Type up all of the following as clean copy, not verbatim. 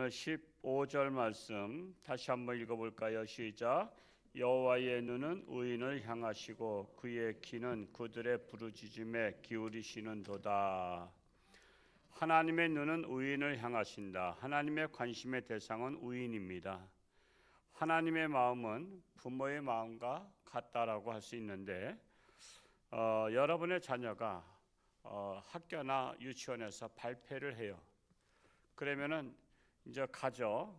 오늘 15절 말씀 다시 한번 읽어볼까요? 시작. 여호와의 눈은 의인을 향하시고 그의 귀는 그들의 부르짖음에 기울이시는도다. 하나님의 눈은 의인을 향하신다. 하나님의 관심의 대상은 의인입니다. 하나님의 마음은 부모의 마음과 같다라고 할 수 있는데 여러분의 자녀가 학교나 유치원에서 발표를 해요. 그러면은 이제 가서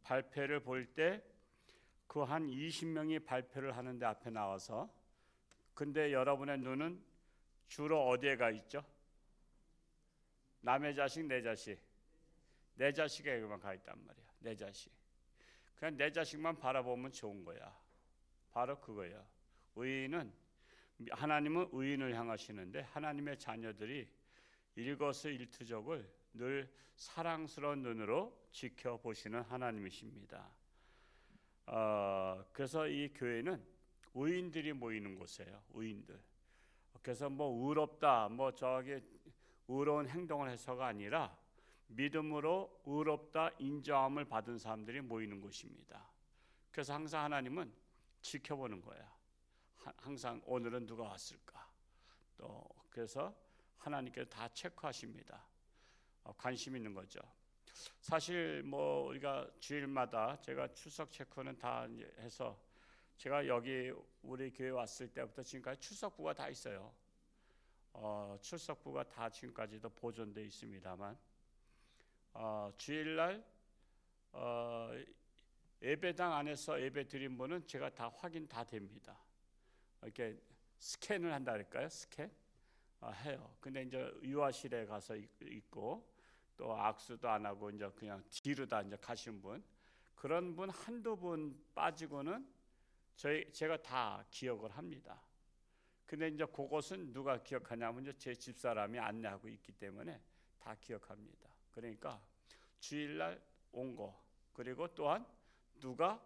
발표를 볼 때 그 한 20명이 발표를 하는데 앞에 나와서, 근데 여러분의 눈은 주로 어디에 가 있죠? 남의 자식, 내 자식, 내 자식에게만 가 있단 말이야. 내 자식. 그냥 내 자식만 바라보면 좋은 거야. 바로 그거야. 하나님은 의인을 향하시는데 하나님의 자녀들이 일거수일투족을 늘 사랑스러운 눈으로 지켜보시는 하나님이십니다. 그래서 이 교회는 의인들이 모이는 곳이에요. 의인들. 그래서 의롭다, 의로운 행동을 해서가 아니라 믿음으로 의롭다 인정함을 받은 사람들이 모이는 곳입니다. 그래서 항상 하나님은 지켜보는 거야. 항상 오늘은 누가 왔을까? 또 그래서 하나님께서 다 체크하십니다. 관심 있는 거죠. 사실 우리가 주일마다 제가 출석 체크는 다 해서, 제가 여기 우리 교회 왔을 때부터 지금까지 출석부가 다 있어요. 출석부가 다 지금까지도 보존되어 있습니다만 주일날 예배당 안에서 예배 드린 분은 제가 다 확인 다 됩니다. 이렇게 스캔을 한다 할까요? 스캔 해요. 근데 이제 유아실에 가서 있고 또 악수도 안 하고 이제 그냥 뒤로 다 이제 가신 분, 그런 분 한두 분 빠지고는 제가 다 기억을 합니다. 근데 이제 그것은 누가 기억하냐면 이제 제 집사람이 안내하고 있기 때문에 다 기억합니다. 그러니까 주일날 온 거, 그리고 또한 누가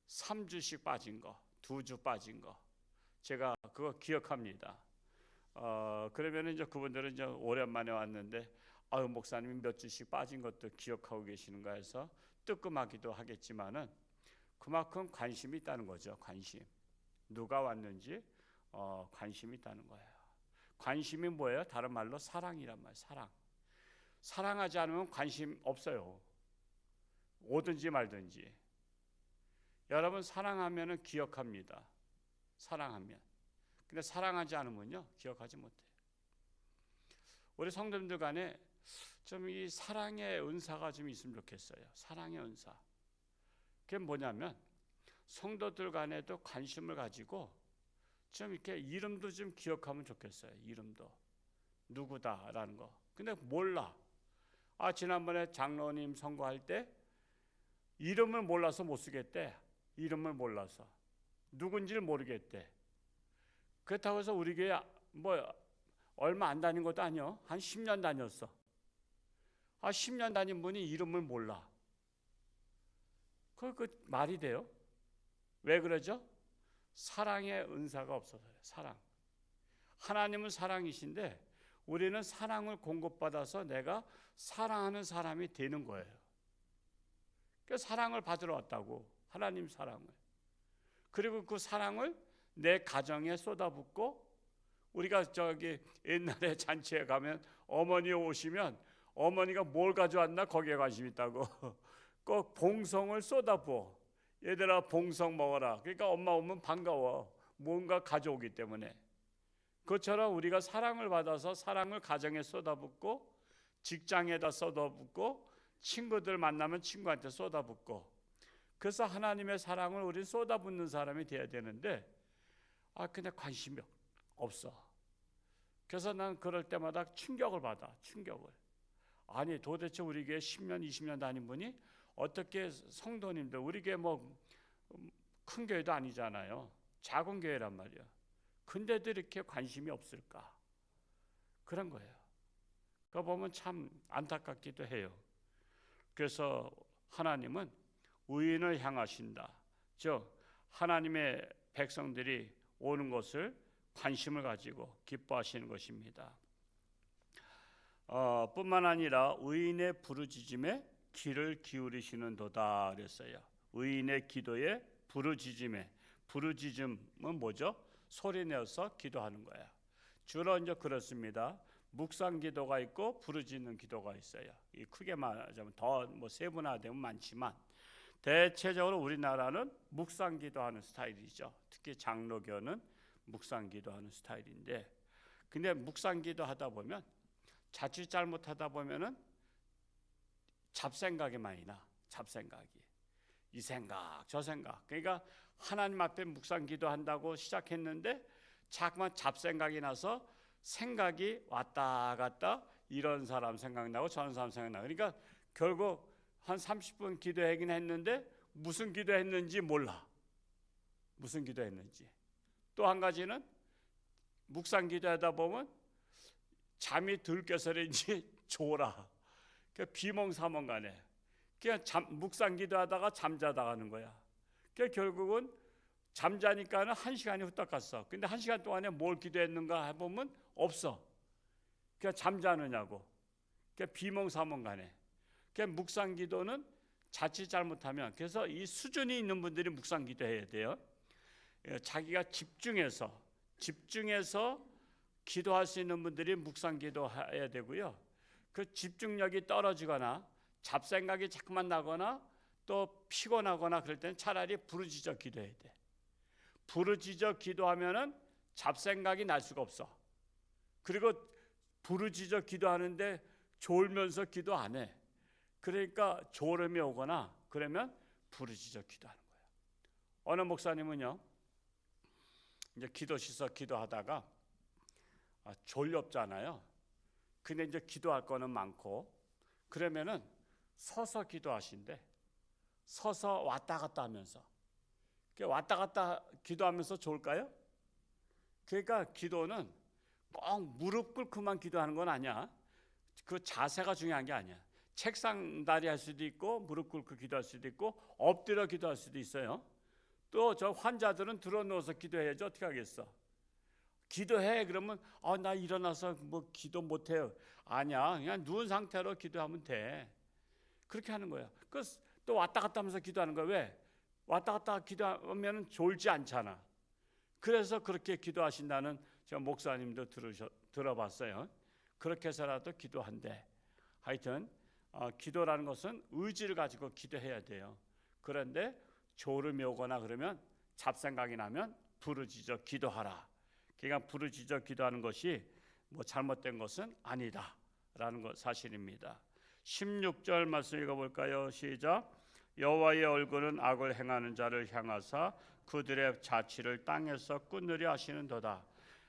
3주씩 빠진 거, 2주 빠진 거, 제가 그거 기억합니다. 그러면 이제 그분들은 이제 오랜만에 왔는데 목사님이 몇 주씩 빠진 것도 기억하고 계시는가 해서 뜨끔하기도 하겠지만은 그만큼 관심이 있다는 거죠. 관심. 누가 왔는지 관심이 있다는 거예요. 관심이 뭐예요? 다른 말로 사랑이란 말이에요. 사랑. 사랑하지 않으면 관심 없어요. 오든지 말든지. 여러분 사랑하면은 기억합니다. 사랑하면. 근데 사랑하지 않으면요 기억하지 못해요. 우리 성도님들 간에 좀 이 사랑의 은사가 좀 있으면 좋겠어요. 사랑의 은사. 그게 뭐냐면 성도들 간에도 관심을 가지고 좀 이렇게 이름도 좀 기억하면 좋겠어요. 이름도 누구다라는 거. 근데 몰라. 지난번에 장로님 선거할 때 이름을 몰라서 못 쓰겠대. 이름을 몰라서 누군지를 모르겠대. 그렇다고 해서 우리 교회 얼마 안 다닌 것도 아니요. 한 10년 다녔어. 10년 다닌 분이 이름을 몰라. 그 말이 돼요? 왜 그러죠? 사랑의 은사가 없어서요. 사랑. 하나님은 사랑이신데 우리는 사랑을 공급받아서 내가 사랑하는 사람이 되는 거예요. 그래서 사랑을 받으러 왔다고. 하나님 사랑을. 그리고 그 사랑을 내 가정에 쏟아붓고, 우리가 옛날에 잔치에 가면 어머니 오시면 어머니가 뭘 가져왔나 거기에 관심 있다고 꼭 봉성을 쏟아부어. 얘들아 봉성 먹어라. 그러니까 엄마 오면 반가워. 뭔가 가져오기 때문에. 그것처럼 우리가 사랑을 받아서 사랑을 가정에 쏟아붓고, 직장에다 쏟아붓고, 친구들 만나면 친구한테 쏟아붓고, 그래서 하나님의 사랑을 우리 쏟아붓는 사람이 돼야 되는데 근데 관심이 없어. 그래서 난 그럴 때마다 충격을 받아. 충격을. 아니 도대체 우리 교회 10년 20년 다닌 분이 어떻게 성도님들, 우리 교회 큰 교회도 아니잖아요. 작은 교회란 말이야. 근데도 이렇게 관심이 없을까? 그런 거예요. 그거 보면 참 안타깝기도 해요. 그래서 하나님은 의인을 향하신다. 즉 하나님의 백성들이 오는 것을 관심을 가지고 기뻐하시는 것입니다. 뿐만 아니라 의인의 부르짖음에 귀를 기울이시는도다 그랬어요. 의인의 기도에 부르짖음에, 부르짖음은 뭐죠? 소리 내어서 기도하는 거야. 주로 이제 그렇습니다. 묵상 기도가 있고 부르짖는 기도가 있어요. 이 크게 말하자면 더 뭐 세분화되면 많지만 대체적으로 우리나라는 묵상 기도하는 스타일이죠. 특히 장로교는 묵상 기도하는 스타일인데, 근데 묵상 기도하다 보면 자칫 잘못하다 보면은 잡생각이 많이 나. 잡생각이. 이 생각, 저 생각. 그러니까 하나님 앞에 묵상 기도한다고 시작했는데 자꾸만 잡생각이 나서 생각이 왔다 갔다, 이런 사람 생각나고 저런 사람 생각나고, 그러니까 결국 한 30분 기도하긴 했는데 무슨 기도했는지 몰라. 무슨 기도했는지. 또 한 가지는 묵상 기도하다 보면 잠이 들깨서인지 졸아. 그러니까 비몽사몽간에 그냥 묵상 기도하다가 잠자다 가는 거야. 그러니까 결국은 잠자니까는 1시간이 후딱 갔어. 근데 1시간 동안에 뭘 기도했는가 해보면 없어. 그냥 잠자느냐고. 그러니까 비몽사몽간에. 그러니까 묵상 기도는 자칫 잘못하면, 그래서 이 수준이 있는 분들이 묵상 기도해야 돼요. 자기가 집중해서 기도할 수 있는 분들이 묵상 기도해야 되고요. 그 집중력이 떨어지거나 잡생각이 자꾸만 나거나 또 피곤하거나 그럴 때는 차라리 부르짖어 기도해야 돼. 부르짖어 기도하면은 잡생각이 날 수가 없어. 그리고 부르짖어 기도하는데 졸면서 기도 안 해. 그러니까 졸음이 오거나 그러면 부르짖어 기도하는 거예요. 어느 목사님은요, 이제 기도실에서 기도하다가 졸렵잖아요. 근데 이제 기도할 거는 많고, 그러면은 서서 기도하신대. 서서 왔다 갔다 하면서. 왔다 갔다 기도하면서 좋을까요? 그러니까 기도는 꼭 무릎 꿇고만 기도하는 건 아니야. 그 자세가 중요한 게 아니야. 책상 다리 할 수도 있고, 무릎 꿇고 기도할 수도 있고, 엎드려 기도할 수도 있어요. 또 저 환자들은 들어 누워서 기도해야지 어떻게 하겠어? 기도해 그러면 나 일어나서 뭐 기도 못해요. 아니야, 그냥 누운 상태로 기도하면 돼. 그렇게 하는 거야. 또 왔다 갔다 하면서 기도하는 거야. 왜? 왔다 갔다 기도하면 졸지 않잖아. 그래서 그렇게 기도하신다는 저 목사님도 들어봤어요. 그렇게 해서라도 기도한대. 하여튼 기도라는 것은 의지를 가지고 기도해야 돼요. 그런데 졸음이 오거나 그러면 잡생각이 나면 부르짖어 기도하라. 그러니까 부르짖어 기도하는 것이 뭐 잘못된 것은 아니다라는 것 사실입니다. 16절 말씀 읽어볼까요? 시작. 여호와의 얼굴은 악을 행하는 자를 향하사 그들의 자취를 땅에서 끊으려 하시는도다.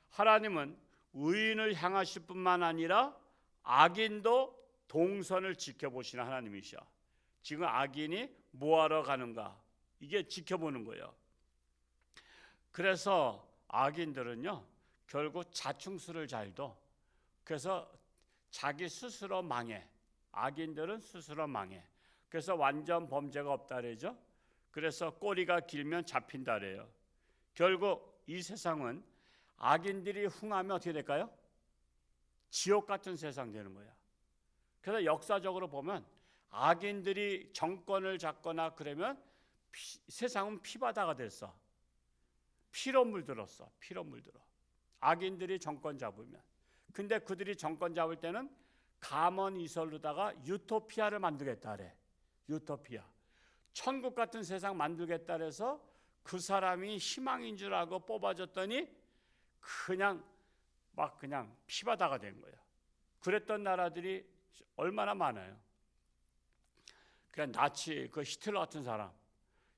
하나님은 의인을 향하실 뿐만 아니라 악인도 동선을 지켜보시는 하나님이셔. 지금 악인이 뭐하러 가는가, 이게 지켜보는 거예요. 그래서 악인들은요 결국 자충수를 잘 둬. 그래서 자기 스스로 망해. 악인들은 스스로 망해. 그래서 완전 범죄가 없다 그러죠. 그래서 꼬리가 길면 잡힌다 그래요. 결국 이 세상은 악인들이 흥하면 어떻게 될까요? 지옥 같은 세상 되는 거야. 그래서 역사적으로 보면 악인들이 정권을 잡거나 그러면 세상은 피바다가 됐어. 피로 물들었어. 피로 물들어. 악인들이 정권 잡으면. 근데 그들이 정권 잡을 때는 가먼 이설로다가 유토피아를 만들겠다 그래. 유토피아. 천국 같은 세상 만들겠다 그래서 그 사람이 희망인 줄 알고 뽑아줬더니 그냥 피바다가 된 거야. 그랬던 나라들이 얼마나 많아요. 그냥 나치, 그 히틀러 같은 사람.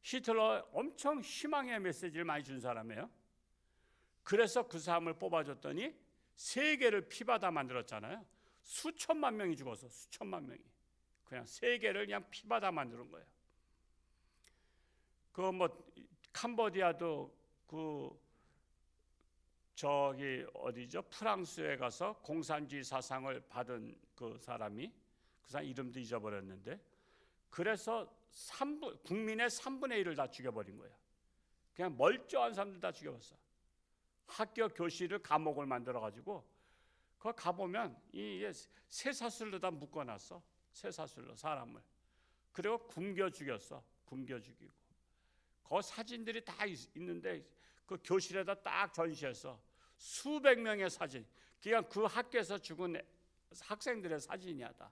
히틀러 엄청 희망의 메시지를 많이 준 사람이에요. 그래서 그 사람을 뽑아줬더니 세계를 피바다 만들었잖아요. 수천만 명이 죽어서 수천만 명이. 그냥 세계를 그냥 피바다 만드는 거예요. 그 뭐 캄보디아도 저기 어디죠? 프랑스에 가서 공산주의 사상을 받은 그 사람 이름도 잊어버렸는데, 그래서 국민의 3분의 1을 다 죽여버린 거예요. 그냥 멀쩡한 사람들 다 죽여봤어. 학교 교실을 감옥을 만들어가지고 거기 가보면 이 쇠사슬로 다 묶어놨어. 쇠사슬로 사람을. 그리고 굶겨 죽였어. 굶겨 죽이고. 그 사진들이 다 있는데 그 교실에다 딱 전시해서 수백 명의 사진. 그냥 그 학교에서 죽은 학생들의 사진이야 다.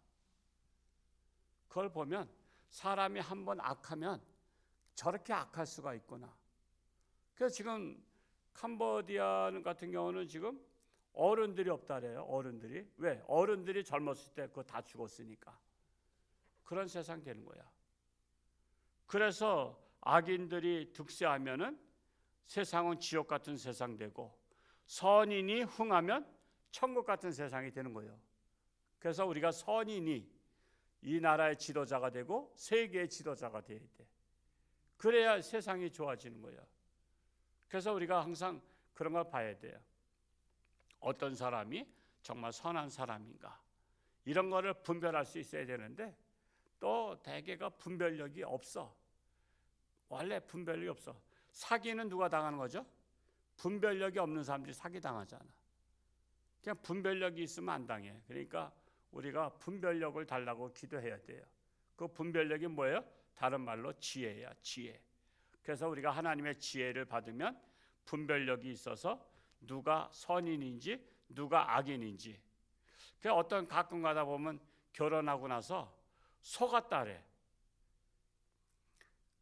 그걸 보면 사람이 한번 악하면 저렇게 악할 수가 있구나. 그래서 지금 캄보디아 같은 경우는 지금 어른들이 없다래요. 어른들이. 왜? 어른들이 젊었을 때 그거 다 죽었으니까. 그런 세상 되는 거야. 그래서 악인들이 득세하면은 세상은 지옥 같은 세상 되고, 선인이 흥하면 천국 같은 세상이 되는 거예요. 그래서 우리가 선인이 이 나라의 지도자가 되고 세계의 지도자가 돼야 돼. 그래야 세상이 좋아지는 거예요. 그래서 우리가 항상 그런 걸 봐야 돼요. 어떤 사람이 정말 선한 사람인가, 이런 거를 분별할 수 있어야 되는데 또 대개가 분별력이 없어. 원래 분별력이 없어. 사기는 누가 당하는 거죠? 분별력이 없는 사람들이 사기 당하잖아. 그냥 분별력이 있으면 안 당해. 그러니까 우리가 분별력을 달라고 기도해야 돼요. 그 분별력이 뭐예요? 다른 말로 지혜야, 지혜. 그래서 우리가 하나님의 지혜를 받으면 분별력이 있어서 누가 선인인지 누가 악인인지. 그 어떤 가끔 가다 보면 결혼하고 나서 속았다래.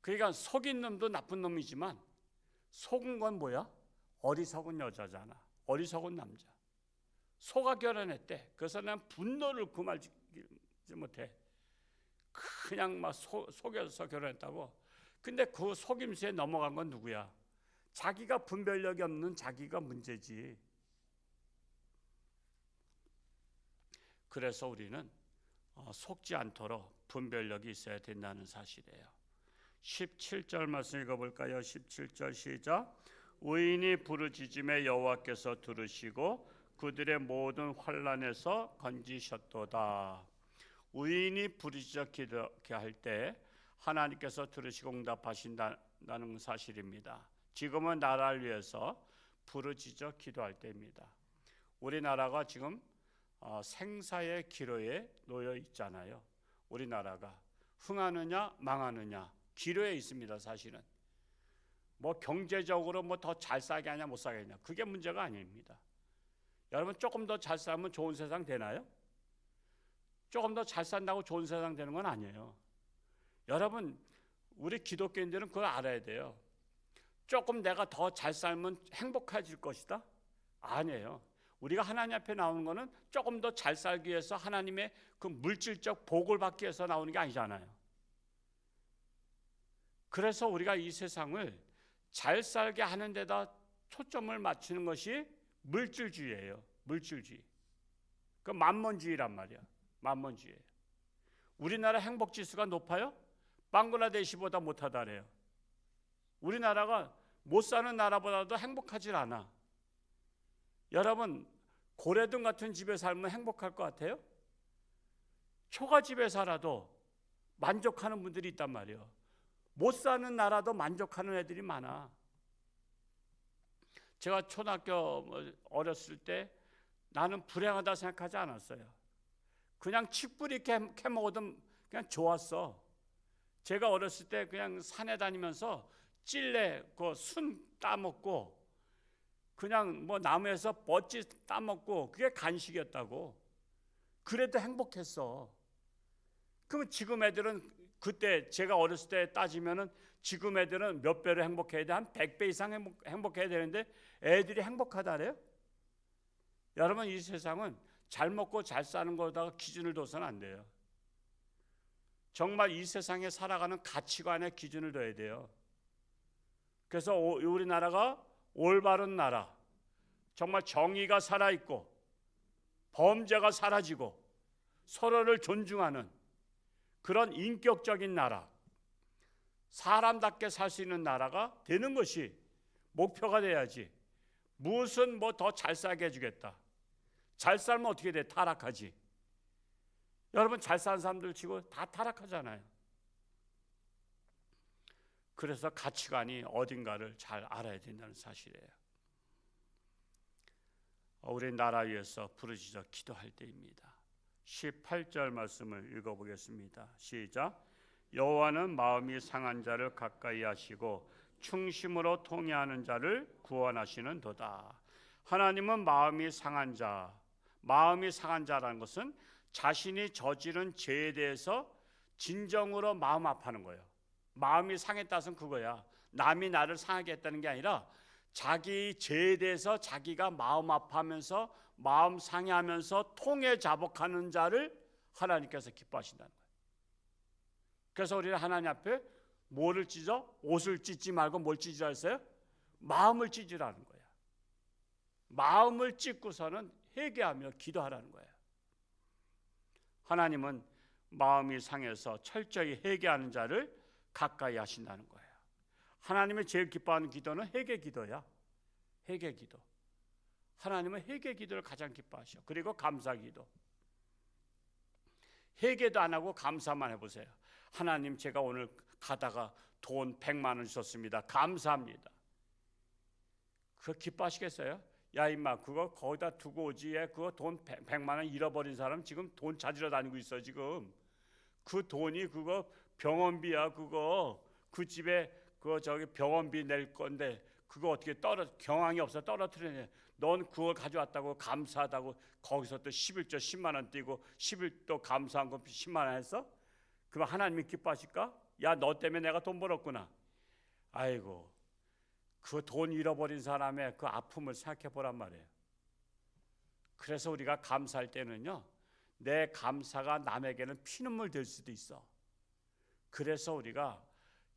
그러니까 속인 놈도 나쁜 놈이지만 속은 건 뭐야? 어리석은 여자잖아. 어리석은 남자. 속아 결혼했대. 그래서 난 분노를 금하지 못해. 그냥 막 속여서 결혼했다고. 근데 그 속임수에 넘어간 건 누구야? 자기가 분별력이 없는 자기가 문제지. 그래서 우리는 속지 않도록 분별력이 있어야 된다는 사실이에요. 17절 말씀 읽어볼까요? 17절 시작. 의인이 부르짖음에 여호와께서 들으시고 그들의 모든 환난에서 건지셨도다. 의인이 부르짖어 기도할 때 하나님께서 들으시고 응답하신다는 사실입니다. 지금은 나라를 위해서 부르짖어 기도할 때입니다. 우리나라가 지금 생사의 기로에 놓여 있잖아요. 우리나라가 흥하느냐 망하느냐 기로에 있습니다. 사실은 뭐 경제적으로 뭐 더 잘 살게 하냐 못 살게 하냐 그게 문제가 아닙니다. 여러분 조금 더 잘 살면 좋은 세상 되나요? 조금 더 잘 산다고 좋은 세상 되는 건 아니에요. 여러분 우리 기독교인들은 그걸 알아야 돼요. 조금 내가 더 잘 살면 행복해질 것이다? 아니에요. 우리가 하나님 앞에 나오는 거는 조금 더 잘 살기 위해서 하나님의 그 물질적 복을 받기 위해서 나오는 게 아니잖아요. 그래서 우리가 이 세상을 잘 살게 하는 데다 초점을 맞추는 것이 물질주의예요. 물질주의. 그 만몬주의란 말이야. 만몬주의. 우리나라 행복지수가 높아요? 방글라데시보다 못하다래요. 우리나라가 못 사는 나라보다도 행복하질 않아. 여러분 고래등 같은 집에 살면 행복할 것 같아요? 초가집에 살아도 만족하는 분들이 있단 말이에요. 못 사는 나라도 만족하는 애들이 많아. 제가 초등학교 어렸을 때 나는 불행하다 생각하지 않았어요. 그냥 칡뿌리 캐먹어도 그냥 좋았어. 제가 어렸을 때 그냥 산에 다니면서 찔레 그 순 따먹고 그냥 뭐 나무에서 뻗지 따먹고 그게 간식이었다고. 그래도 행복했어. 그러면 지금 애들은 그때 제가 어렸을 때 따지면은 지금 애들은 몇 배로 행복해야 돼? 한 100배 이상 행복해야 되는데 애들이 행복하다래요? 여러분 이 세상은 잘 먹고 잘 사는 거다가 기준을 둬서는 안 돼요. 정말 이 세상에 살아가는 가치관에 기준을 둬야 돼요. 그래서 우리나라가 올바른 나라, 정말 정의가 살아있고 범죄가 사라지고 서로를 존중하는 그런 인격적인 나라, 사람답게 살 수 있는 나라가 되는 것이 목표가 돼야지. 무슨 뭐 더 잘 살게 해주겠다. 잘 살면 어떻게 돼? 타락하지. 여러분 잘 사는 사람들 치고 다 타락하잖아요. 그래서 가치관이 어딘가를 잘 알아야 된다는 사실이에요. 우리 나라 위해서 부르짖어 기도할 때입니다. 18절 말씀을 읽어보겠습니다. 시작. 여호와는 마음이 상한 자를 가까이 하시고 충심으로 통회하는 자를 구원하시는도다. 하나님은 마음이 상한 자라는 것은 자신이 저지른 죄에 대해서 진정으로 마음 아파하는 거예요. 마음이 상했다는 그거야. 남이 나를 상하게 했다는 게 아니라 자기 죄에 대해서 자기가 마음 아파하면서 마음 상해하면서 통해 자복하는 자를 하나님께서 기뻐하신다는 거예요. 그래서 우리는 하나님 앞에 뭐를 찢어? 옷을 찢지 말고 뭘 찢으라 했어요? 마음을 찢으라는 거예요. 마음을 찢고서는 회개하며 기도하라는 거예요. 하나님은 마음이 상해서 철저히 회개하는 자를 가까이 하신다는 거예요. 하나님이 제일 기뻐하는 기도는 회개 기도야. 회개 기도. 하나님은 회개 기도를 가장 기뻐하셔. 그리고 감사 기도. 회개도 안 하고 감사만 해보세요. 하나님, 제가 오늘 가다가 돈 100만 원 주셨습니다. 감사합니다. 그거 기뻐하시겠어요? 야 임마, 그거 거기다 두고 오지. 그거 돈 100만 원 잃어버린 사람 지금 돈 찾으러 다니고 있어. 지금 그 돈이 그거 병원비야. 그거 그 집에 그거 저기 병원비 낼 건데 그거 어떻게 경황이 없어 떨어뜨리네. 넌 그걸 가져왔다고 감사하다고 거기서 또 11조 10만 원 띄고 11도 감사한 거 10만 원 했어? 그럼 하나님이 기뻐하실까? 야, 너 때문에 내가 돈 벌었구나. 아이고, 그 돈 잃어버린 사람의 그 아픔을 생각해 보란 말이에요. 그래서 우리가 감사할 때는요, 내 감사가 남에게는 피눈물 될 수도 있어. 그래서 우리가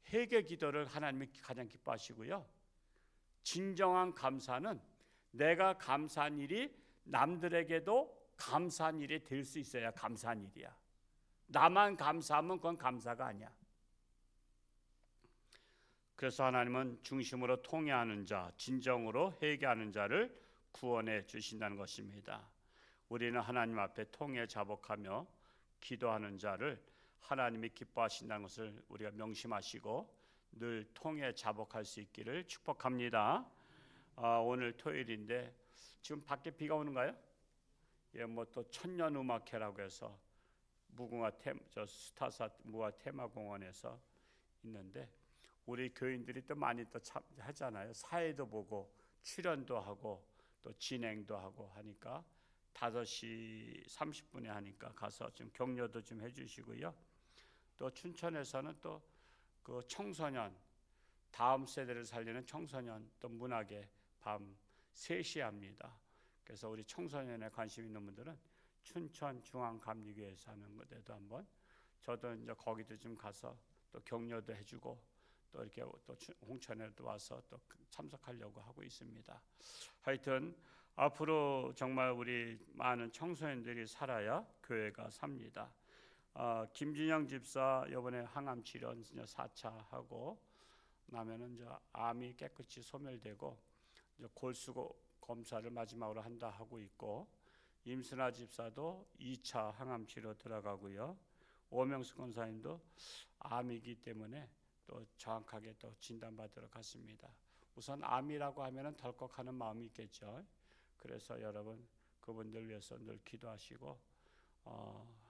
회개 기도를 하나님이 가장 기뻐하시고요, 진정한 감사는 내가 감사한 일이 남들에게도 감사한 일이 될 수 있어야 감사한 일이야. 나만 감사하면 그건 감사가 아니야. 그래서 하나님은 중심으로 통회하는 자, 진정으로 회개하는 자를 구원해 주신다는 것입니다. 우리는 하나님 앞에 통회 자복하며 기도하는 자를 하나님이 기뻐하신다는 것을 우리가 명심하시고 늘 통회 자복할 수 있기를 축복합니다. 오늘 토요일인데 지금 밖에 비가 오는가요? 예, 뭐 또 천년 음악회라고 해서 스타사 무궁화 테마공원에서 있는데 우리 교인들이 또 많이 또 하잖아요. 사회도 보고 출연도 하고 또 진행도 하고 하니까 5시 30분에 하니까 가서 좀 격려도 좀 해주시고요. 또 춘천에서는 또 그 청소년, 다음 세대를 살리는 청소년 또 문학의 밤 3시에 합니다. 그래서 우리 청소년에 관심 있는 분들은 춘천중앙감리교회에서 하는 것에도 한번, 저도 이제 거기도 좀 가서 또 격려도 해주고 또 이렇게 또 홍천에도 와서 또 참석하려고 하고 있습니다. 하여튼 앞으로 정말 우리 많은 청소년들이 살아야 교회가 삽니다. 김진영 집사 이번에 항암 치료 4차 하고 나면은 이제 암이 깨끗이 소멸되고 이제 골수 검사를 마지막으로 한다 하고 있고, 임순아 집사도 2차 항암 치료 들어가고요. 오명수 권사님도 암이기 때문에 또 정확하게 또 진단받으러 갔습니다. 우선 암이라고 하면은 덜컥하는 마음이 있겠죠. 그래서 여러분 그분들 위해서 늘 기도하시고,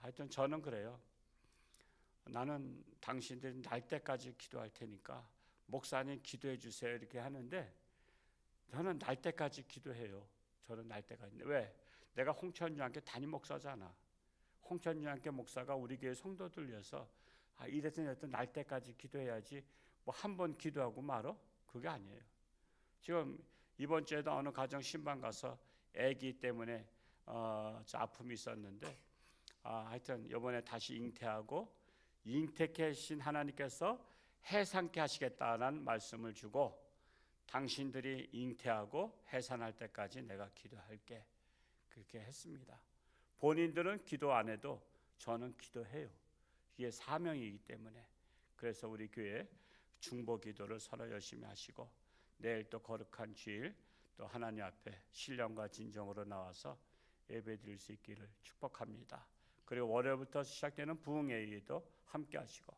하여튼 저는 그래요. 나는 당신들이 날 때까지 기도할 테니까 목사님 기도해 주세요 이렇게 하는데 저는 날 때까지 기도해요. 저는 날 때까지. 왜? 내가 홍천유한교 담임 목사잖아. 홍천유한교 목사가 우리 교회 성도들 위해서 이랬든 저랬든 날 때까지 기도해야지 뭐 한 번 기도하고 말어? 그게 아니에요. 지금 이번 주에도 어느 가정 신방 가서 아기 때문에 아픔이 있었는데 하여튼 이번에 다시 잉태하고 잉태케 하신 하나님께서 해산케 하시겠다는 말씀을 주고, 당신들이 잉태하고 해산할 때까지 내가 기도할게, 그렇게 했습니다. 본인들은 기도 안 해도 저는 기도해요. 이게 사명이기 때문에. 그래서 우리 교회 중보 기도를 서로 열심히 하시고 내일 또 거룩한 주일 또 하나님 앞에 신령과 진정으로 나와서 예배드릴 수 있기를 축복합니다. 그리고 월요일부터 시작되는 부흥회에도 함께 하시고,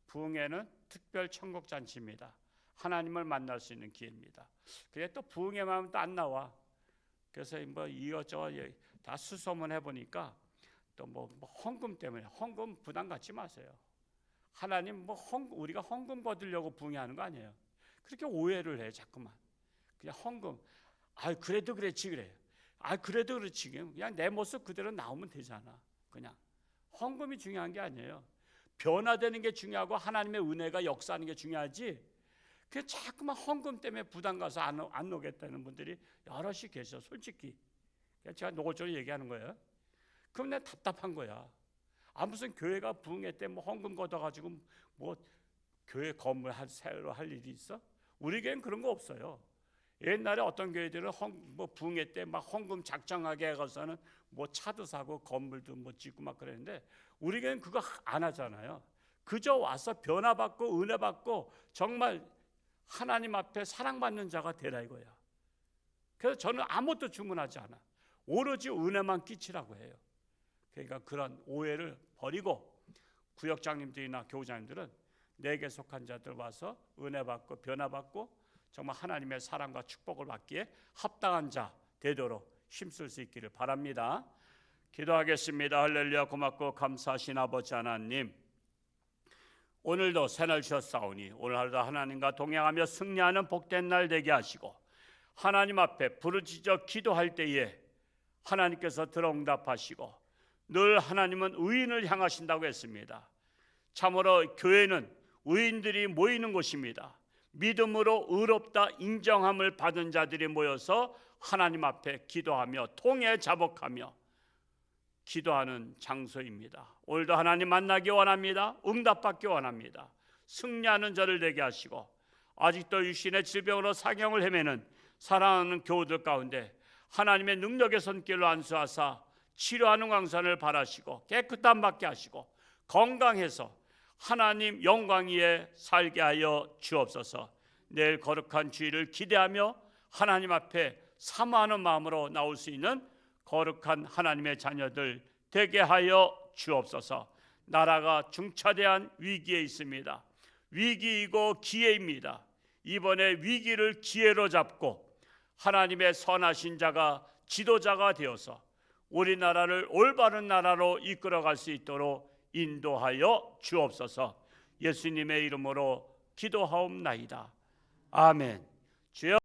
부흥회는 특별 천국 잔치입니다. 하나님을 만날 수 있는 기회입니다. 그게 또 부흥회만 하면 또 안 나와. 그래서 뭐 이것저것 다 수소문 해보니까 또 뭐 헌금 때문에, 헌금 부담 갖지 마세요. 하나님 우리가 헌금 거두려고 부흥하는 거 아니에요. 그렇게 오해를 해 자꾸만. 그냥 헌금. 그래도 그렇지 그래. 그래도 그렇지. 그냥 내 모습 그대로 나오면 되잖아. 그냥 헌금이 중요한 게 아니에요. 변화되는 게 중요하고 하나님의 은혜가 역사하는 게 중요하지. 그 자꾸만 헌금 때문에 부담 가서 안 오겠다는 분들이 여럿이 계셔. 솔직히 제가 노골적으로 얘기하는 거예요. 그럼 내가 답답한 거야. 무슨 교회가 부흥회 때 헌금 걷어가지고 교회 건물 새로 할 일이 있어? 우리 교회는 그런 거 없어요. 옛날에 어떤 교회들은 부흥회 때 헌금 작정하게 해가서는 차도 사고 건물도 짓고 그랬는데 우리 교회는 그거 안 하잖아요. 그저 와서 변화받고 은혜 받고 정말 하나님 앞에 사랑받는 자가 되라 이거야. 그래서 저는 아무것도 주문하지 않아. 오로지 은혜만 끼치라고 해요. 그러니까 그런 오해를 버리고 구역장님들이나 교우장님들은 내게 속한 자들 와서 은혜 받고 변화 받고 정말 하나님의 사랑과 축복을 받기에 합당한 자 되도록 힘쓸 수 있기를 바랍니다. 기도하겠습니다. 할렐루야. 고맙고 감사하신 아버지 하나님, 오늘도 새날 주셨사오니 오늘 하루도 하나님과 동행하며 승리하는 복된 날 되게 하시고 하나님 앞에 부르짖어 기도할 때에 하나님께서 들어응답하시고 늘 하나님은 의인을 향하신다고 했습니다. 참으로 교회는 의인들이 모이는 곳입니다. 믿음으로 의롭다 인정함을 받은 자들이 모여서 하나님 앞에 기도하며 통해 자복하며 기도하는 장소입니다. 오늘도 하나님 만나기 원합니다. 응답받기 원합니다. 승리하는 자를 되게 하시고 아직도 육신의 질병으로 사경을 헤매는 사랑하는 교우들 가운데 하나님의 능력의 손길로 안수하사 치료하는 광선을 바라시고 깨끗함 받게 하시고 건강해서 하나님 영광 위에 살게 하여 주옵소서. 내일 거룩한 주일을 기대하며 하나님 앞에 사모하는 마음으로 나올 수 있는 거룩한 하나님의 자녀들 되게 하여 주옵소서. 나라가 중차대한 위기에 있습니다. 위기이고 기회입니다. 이번에 위기를 기회로 잡고 하나님의 선하신 자가 지도자가 되어서 우리나라를 올바른 나라로 이끌어갈 수 있도록 인도하여 주옵소서. 예수님의 이름으로 기도하옵나이다. 아멘. 주여